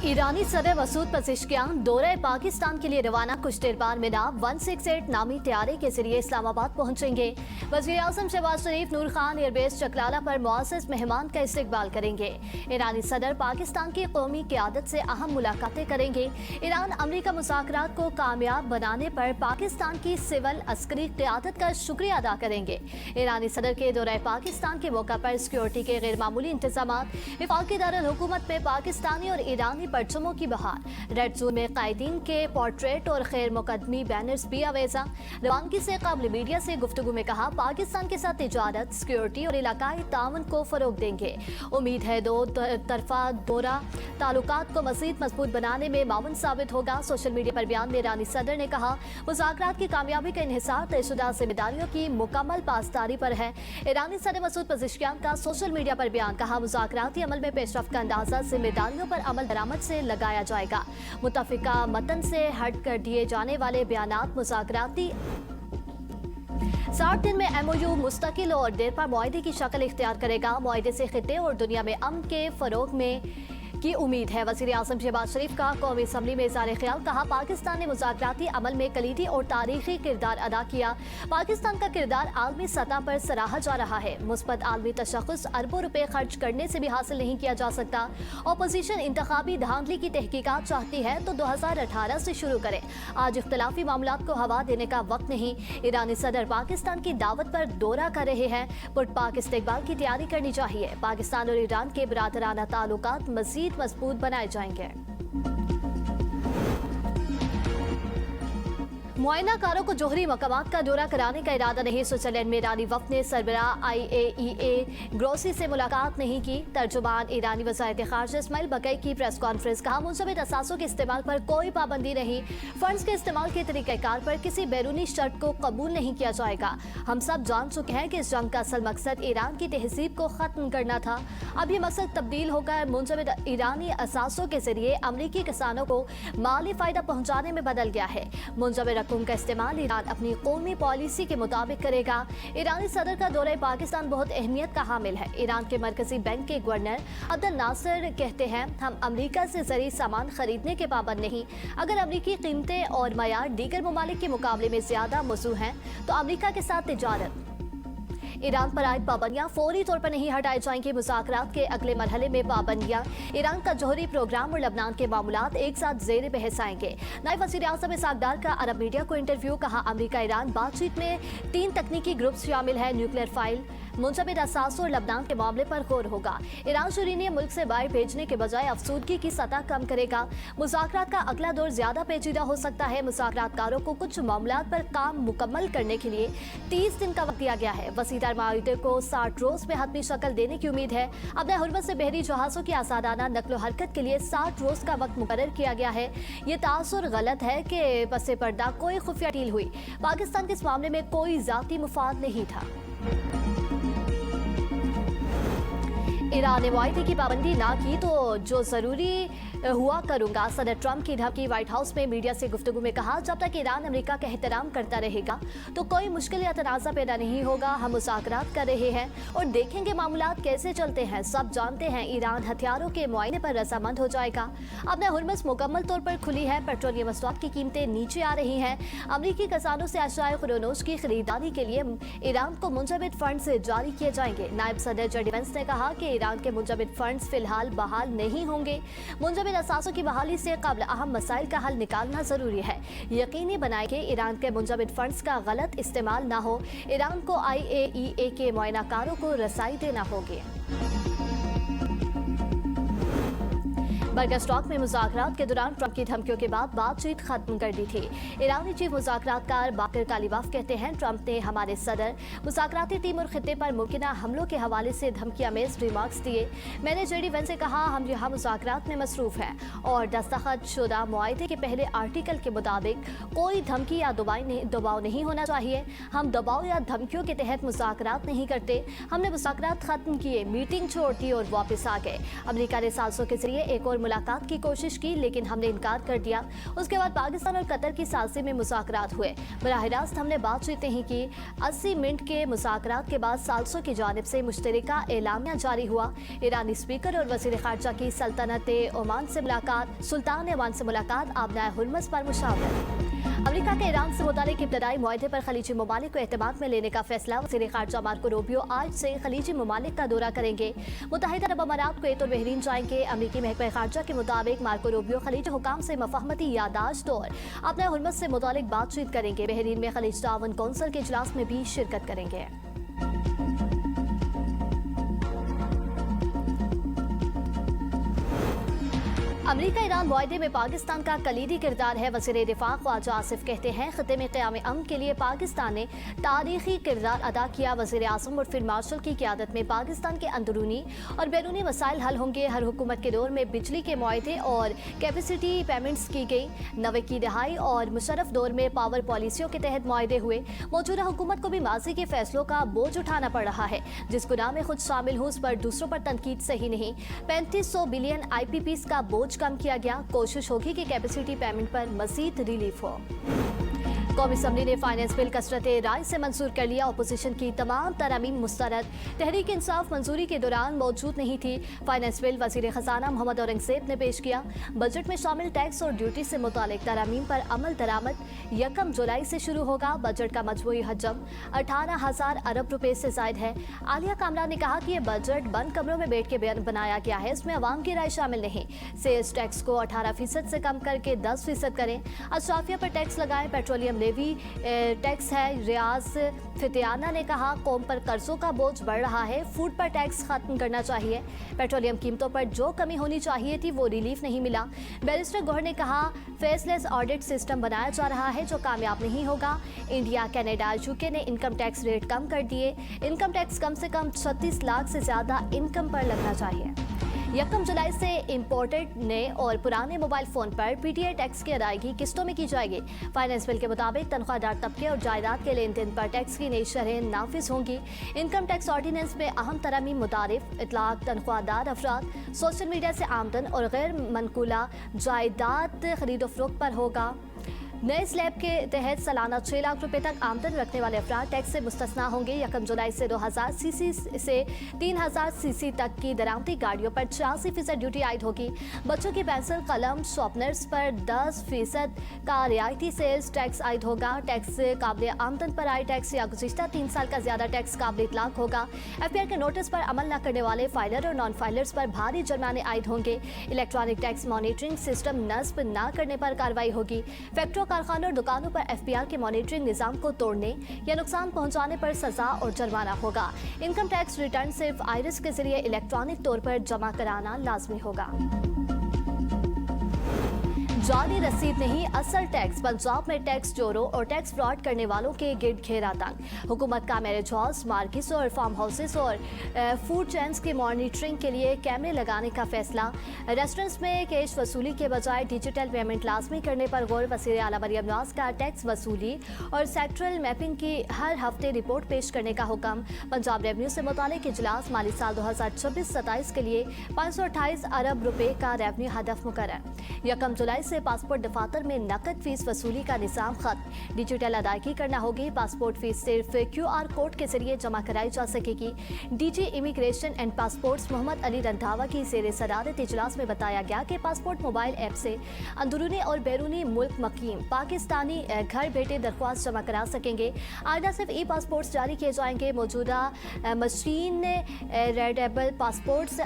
ईरानी सदर मसूद पज़ेश्कियान दौरे पाकिस्तान के लिए रवाना कुछ देर बाद मिना 168 नामी तैयारे के जरिए इस्लामाबाद पहुंचेंगे। वज़ीर आज़म शहबाज शरीफ नूर खान एयरबेस चकलाला पर मुआज़्ज़ज़ मेहमान का इस्तकबाल करेंगे। ईरानी सदर पाकिस्तान की कौमी क़यादत से अहम मुलाकातें करेंगे। ईरान अमरीका मुज़ाकरात को कामयाब बनाने पर पाकिस्तान की सिविल अस्करी क़यादत का शुक्रिया अदा करेंगे। ईरानी सदर के दौरे पाकिस्तान के मौका पर सिक्योरिटी के गैर मामूली इंतजामात, वफाकी दारुल हुकूमत में पाकिस्तानी और ईरानी परचमों की बहार, रेड जोन में कायदीन के पोर्ट्रेट और खैर मुकदमी बैनर्स भी आवेजा। रवानगी से काबिल मीडिया से गुफ्तगू में कहा, पाकिस्तान के साथ तिजारत, सिक्योरिटी और इलाकाई ताउन को फरोग देंगे। उम्मीद है दो तरफा दौरा ताल्लुकात को मज़ीद मजबूत बनाने में मावन साबित होगा। सोशल मीडिया पर बयान में ईरानी सदर ने कहा, मुज़ाकरात की कामयाबी का इन्हिसार तयशुदा जिम्मेदारियों की मुकम्मल पासदारी पर है। ईरानी सदर मसूद पज़ेश्कियान का सोशल मीडिया पर बयान, कहा, मुज़ाकराती अमल में पेशरफ्त का अंदाजा जिम्मेदारियों पर अमल दरामद से लगाया जाएगा। मुत्तफ़िका मतन से हट कर दिए जाने वाले बयानात मुज़ाकराती 60 दिन में MOU मुस्तकिल और देरपा मुआहदे की शक्ल इख्तियार करेगा। मुआहदे से खित्ते और दुनिया में अमन के फरोग में की उम्मीद है। वज़ीर आज़म शहबाज शरीफ का कौमी असम्बली में इज़हार ख्याल, कहा, पाकिस्तान ने मुज़ाकराती अमल में कलीदी और तारीखी किरदार अदा किया। पाकिस्तान का किरदार आलमी सतह पर सराहा जा रहा है। मुस्बत आलमी तशख़्ख़ुस अरबों रुपए खर्च करने से भी हासिल नहीं किया जा सकता। अपोजिशन इंतखाबी धांधली की तहकीकात चाहती है तो 2018 से शुरू करे। आज इख्तलाफी मामलात को हवा देने का वक्त नहीं। ईरानी सदर पाकिस्तान की दावत पर दौरा कर रहे हैं। पुरपाक इस्तकबाल की तैयारी करनी चाहिए। पाकिस्तान और ईरान के बिरादराना ताल्लुकात मज़ीद मजबूत बनाए जाएंगे। मुआयना कारों को जोहरी मकामात का दौरा कराने का इरादा नहीं। स्विट्जरलैंड में ईरानी वफ़द ने सरबराह IAEA ग्रोसी से मुलाकात नहीं की। तर्जुमान ईरानी वज़ारत ख़ारिजा इस्माइल बक़ई की प्रेस कॉन्फ्रेंस, कहा, मुंजमद असासों के इस्तेमाल पर कोई पाबंदी नहीं। फंड्स के इस्तेमाल के तरीक़ाकार पर किसी बैरूनी शर्त को कबूल नहीं किया जाएगा। हम सब जान चुके हैं कि इस जंग का असल मकसद ईरान की तहज़ीब को ख़त्म करना था। अब ये मकसद तब्दील होकर मुंजमद ईरानी असासों के जरिए अमरीकी किसानों को माली फ़ायदा पहुँचाने में बदल गया है। मुंजमद का इस्तेमाल ईरान अपनी कौमी पॉलिसी के मुताबिक करेगा। ईरानी सदर का दौरा पाकिस्तान बहुत अहमियत का हामिल है। ईरान के मरकजी बैंक के गवर्नर अब्दुल नासिर कहते हैं, हम अमरीका से ज़रूरी सामान खरीदने के पाबंद नहीं। अगर अमरीकी कीमतें और मयार दीगर ममालिक के मुकाबले में ज़्यादा मौजू हैं तो अमरीका के साथ तिजारत। ईरान पर आयद पाबंदियां फौरी तौर पर नहीं हटाई जाएंगी। मुज़ाकरात के अगले मरहले में पाबंदियां, ईरान का जौहरी प्रोग्राम और लबनान के मामलात एक साथ ज़ेर बहस आएंगे। नायब वज़ीर आज़म इसहाक़ डार का अरब मीडिया को इंटरव्यू, कहा, अमरीका ईरान बातचीत में 3 तकनीकी ग्रुप शामिल है। न्यूक्लियर फाइल, मुंजमद असासों और लबनान के मामले पर गौर होगा। ईरान यूरेनियम मुल्क से बाहर भेजने के बजाय अफसुदगी की सतह कम करेगा। मुज़ाकरात का अगला दौर ज़्यादा पेचीदा हो सकता है। मुज़ाकरातकारों को कुछ मामलात पर काम मुकम्मल करने के लिए 30 दिन का वक्त दिया गया है। वसीदार माहिदे को 60 रोज़ में हतमी शक्ल देने की उम्मीद है। अपने हुर्मत से बहरी जहाज़ों की आसादाना नकलो हरकत के लिए 60 रोज़ का वक्त मुकर्रर किया गया है। ये तासुर गलत है कि पसे पर्दा कोई खुफिया डील हुई। पाकिस्तान के इस मामले में कोई ज़ाती मुफाद नहीं था। ईरान ने मुआहदे की पाबंदी ना की तो जो ज़रूरी हुआ करूंगा। सदर ट्रंप की धमकी। व्हाइट हाउस में मीडिया से गुफ्तगू में कहा, जब तक ईरान अमेरिका का एहतराम करता रहेगा तो कोई मुश्किल या तनाज़ा पैदा नहीं होगा। हम मुज़ाकरात कर रहे हैं और देखेंगे मामलात कैसे चलते हैं। सब जानते हैं ईरान हथियारों के मुआयने पर रजामंद हो जाएगा। अपने हुर्मस मुकम्मल तौर पर खुली है। पेट्रोलियम मसनूआत की कीमतें नीचे आ रही हैं। अमरीकी किसानों से अशयाए खुरोनोश की खरीदारी के लिए ईरान को मुंजमद फंड्स जारी किए जाएंगे। नायब सदर जेडी वेंस ने कहा कि ईरान के मुंजमद फंड्स फिलहाल बहाल नहीं होंगे। मुंजमद असासों की बहाली से कबल अहम मसाइल का हल निकालना जरूरी है। यकीनी बनाए कि ईरान के मुंजमद फंड्स का गलत इस्तेमाल ना हो। ईरान को IAEA के मुआयनाकारों को रसाई देना होगी। बर्गर स्टॉक में मुज़ाकरात के दौरान ट्रंप की धमकियों के बाद बातचीत खत्म कर दी थी। ईरानी चीफ मुज़ाकरातकार बाकर कालीबाफ कहते हैं, ट्रंप ने हमारे सदर, मुज़ाकराती टीम और खित्ते पर मुमकिना हमलों के हवाले से धमकियामेज़ रिमार्क्स दिए। मैंने जेडी वेंस से कहा, हम यहाँ मुज़ाकरात में मसरूफ़ हैं और दस्तखत शुदा मुआहदे के पहले आर्टिकल के मुताबिक कोई धमकी या दबाव नहीं होना चाहिए। हम दबाव या धमकियों के तहत मुज़ाकरात नहीं करते। हमने मुज़ाकरात खत्म किए, मीटिंग छोड़ दी और वापस आ गए। अमरीका ने साजिशों के जरिए एक और मुलाकात की कोशिश की, लेकिन हमने इनकार कर दिया। उसके बाद पाकिस्तान और कतर की सालसी में मुज़ाकरात हुए। बराह रास्त हमने बातचीत नहीं की। 80 मिनट के मुज़ाकरात के बाद सालसों की जानिब से मुश्तरका एलामिया जारी हुआ। ईरानी स्पीकर और वज़ीर ख़ारजा की सुल्तान-ए ओमान से मुलाकात आबनाए हुर्मस पर मुशावरत। अमेरिका के ईरान से मुतालिक इब्तदाई मुआहदे पर खलीजी ममालिक को एतमाद में लेने का फैसला। वज़ीर ख़ारजा मार्को रूबियो आज से खलीजी ममालिक का दौरा करेंगे। मुत्तहिदा अरब अमारात, कुवैत और बहरीन जाएंगे। अमरीकी महकमा ख़ारजा के मुताबिक मार्को रूबियो खलीजी हुकाम से मफाहमती यादाश्त और अपने हुर्मस से मुतालिक बातचीत करेंगे। बहरीन में खलीज ताउन कौंसिल के इजलास में भी शिरकत करेंगे। अमरीका ईरान मुआहदे में पाकिस्तान का कलीदी किरदार है। वज़ीर दिफा ख्वाजा आसिफ कहते हैं, खित्ते में क़याम अमन के लिए पाकिस्तान ने तारीखी किरदार अदा किया। वज़ीर आज़म और फील्ड मार्शल की क़यादत में पाकिस्तान के अंदरूनी और बैरूनी मसाइल हल होंगे। हर हुकूमत के दौर में बिजली के मुआहदे और कैपेसिटी पेमेंट्स की गई। 90 की दहाई और मुशर्रफ दौर में पावर पॉलिसियों के तहत मुआहदे हुए। मौजूदा हुकूमत को भी माजी के फैसलों का बोझ उठाना पड़ रहा है। जिस गुनाह में खुद शामिल हूँ उस पर दूसरों पर तनकीद सही नहीं। 3500 बिलियन IPPs का बोझ कम किया गया। कोशिश होगी कि कैपेसिटी पेमेंट पर मजीद रिलीफ हो। कौमी असम्बली ने फाइनेंस बिल कसरत राय से मंजूर कर लिया। अपोजिशन की तमाम तरमीम मुस्तरद। तहरीक इंसाफ मंजूरी के दौरान मौजूद नहीं थी। फाइनेंस बिल वजीर खजाना मोहम्मद औरंगजेब ने पेश किया। बजट में शामिल टैक्स और ड्यूटी से मुतालिक तरमीम पर अमल दरामद 1 जुलाई से शुरू होगा। बजट का मजमूई हजम 18,000 अरब रुपए से जायद है। आलिया कामरान ने कहा कि यह बजट बंद कमरों में बैठ के बनाया गया है। इसमें अवाम की राय शामिल नहीं। सेल्स टैक्स को 18% से कम करके 10% करें। अशराफिया पर टैक्स लगाएं। पेट्रोलियम लेवी टैक्स है। रियाज फितियाना ने कहा, कौम पर कर्जों का बोझ बढ़ रहा है। फूड पर टैक्स खत्म करना चाहिए। पेट्रोलियम कीमतों पर जो कमी होनी चाहिए थी वो रिलीफ नहीं मिला। बैरिस्टर गौहर ने कहा, फेसलेस ऑडिट सिस्टम बनाया जा रहा है जो कामयाब नहीं होगा। इंडिया, कनाडा, UK ने इनकम टैक्स रेट कम कर दिए। इनकम टैक्स कम से कम 36 लाख से ज्यादा इनकम पर लगना चाहिए। 1 जुलाई से इम्पोर्टेड नए और पुराने मोबाइल फोन पर PTI टैक्स की अदायगी किस्तों में की जाएगी। फाइनेंस बिल के मुताबिक तनख्वाहदार तबके और जायदाद के लेन देन पर टैक्स की नई शरह नाफिज होंगी। इनकम टैक्स ऑर्डिनेंस में अहम तरमीम मुतारिफ, इतलाक तनख्वाहदार अफराद, सोशल मीडिया से आमदन और गैर मनकूला जायदाद खरीदो फरोख्त पर होगा। नए स्लैब के तहत सालाना 6 लाख रुपए तक आमदन रखने वाले अफराद टैक्स से मुस्तस्ना होंगे। 1 जुलाई से 2000 सीसी से 3000 सीसी तक की दरामदी गाड़ियों पर 86% ड्यूटी आयद होगी। बच्चों की पेंसिल, कलम, शॉर्पनर्स पर 10% का रियायती सेल्स टैक्स आयद होगा। टैक्स काबिल आमदन पर आय टैक्स या गुज़िश्ता 3 साल का ज्यादा टैक्स काबिल इतलाक होगा। FPR के नोटिस पर अमल न करने वाले फाइलर और नॉन फाइलर्स पर भारी जुर्माने आयद होंगे। इलेक्ट्रॉनिक टैक्स मॉनिटरिंग सिस्टम नस्ब न करने पर कार्रवाई होगी। फैक्ट्रियों, कारखानों और दुकानों पर FPR के मॉनिटरिंग निजाम को तोड़ने या नुकसान पहुंचाने पर सजा और जुर्माना होगा। इनकम टैक्स रिटर्न सिर्फ आयरिस के जरिए इलेक्ट्रॉनिक तौर पर जमा कराना लाजमी होगा। जाली रसीद नहीं, असल टैक्स। पंजाब में टैक्स चोरों और टैक्स फ्रॉड करने वालों के गिरद घेरा तंग। हुकूमत का मैरिज हॉल्स, मार्केट्स और फार्म हाउसेस और फूड चेन्स की मॉनिटरिंग के लिए कैमरे लगाने का फैसला। रेस्टोरेंट्स में कैश वसूली के बजाय डिजिटल पेमेंट लाजमी करने पर गौर। वज़ीर आला मरियम नवाज का टैक्स वसूली और सेक्टरल मैपिंग की हर हफ्ते रिपोर्ट पेश करने का हुक्म। पंजाब रेवन्यू से मुतालिक इजलास। माली साल 2026-27 के लिए 528 अरब रुपए का रेवन्यू हदफ मुकर्रर। 1 जुलाई से पासपोर्ट दफातर में नकद फीस वसूली का निज़ाम खत्म। डिजिटल अदायगी करना होगी। पासपोर्ट फीस सिर्फ QR कोड के जरिए जमा कराई जा सकेगी। DG immigration and passports Mohammad Ali Randhawa की ज़ेर सदारत इजलास में बताया गया कि पासपोर्ट मोबाइल ऐप से अंदरूनी और बैरूनी मुल्क मकीम पाकिस्तानी घर बैठे दरख्वास्त जमा करा सकेंगे। आइंदा सिर्फ E-पासपोर्ट्स जारी किए जाएंगे। मौजूदा मशीन रेडेबल पासपोर्ट्स